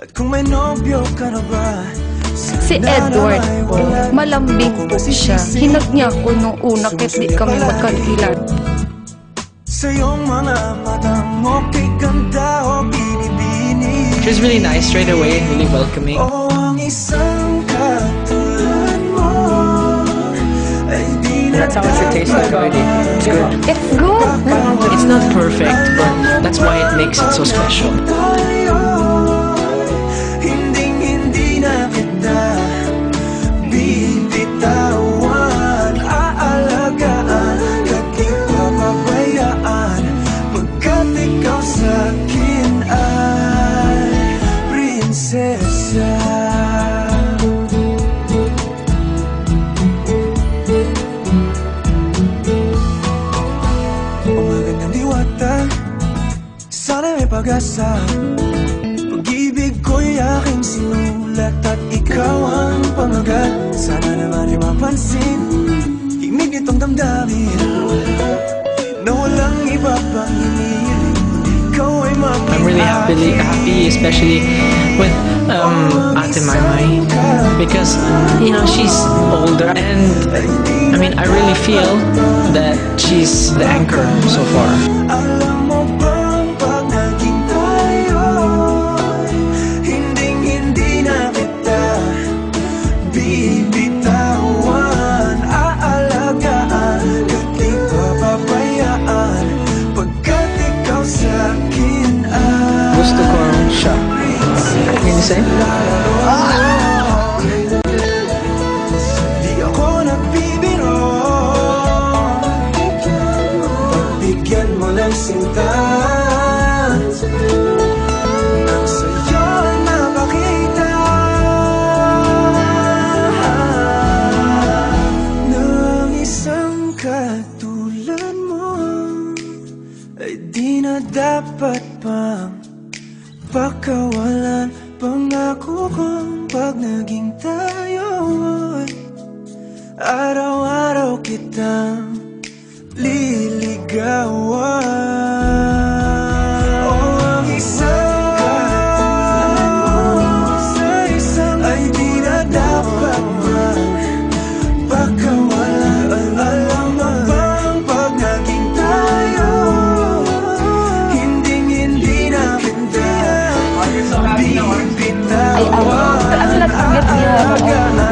At kung may nobyo ka na ba, Si Edward po, malambing po siya. Hinag niya ako nung una kahit di kami magkailan. sa iyong mga mata mo, kay ganda o binibini. She was really nice straight away, really welcoming. O ang isang katulad mo ay di na That's how it should taste like already. It's good. It's good! It's not perfect, but that's why it makes it so special. Hinding-hindi na kita bibitawan, aalagaan, di papabayaan, pagkat ikaw sa'kin ay prinsesa. Magandang diwata, sana may pag-asa. Pag-ibig ko'y aking sinulat at ikaw ang pamagat. Sana naman ay mapansin himig nitong damdamin na walang iba pang hinihiling. Ikaw ay I'm really happy, especially with Ate Maymay, because she's older, and I mean I really feel that she's the anchor so far. Alam mo bang pag naging tayo'y hinding-hindi na kita bibitawan, aalagaan, di papabayaan, pagkat ikaw sa'kin ay Gusto ko siya. Can you say? Di ako nagbibiro, pagbigyan mo ng sinta, nang sa'yo ay mapakita ng isang katulad mo ay di na dapat pang pakawalan. Pangako kong pag naging tayo'y araw-araw kitang liligawan. O ang isang katulad mo sa isang ay di na dapat pakawalan. Alam mo bang pag naging tayo, hinding-hindi na kita Ay, ano lang target niya.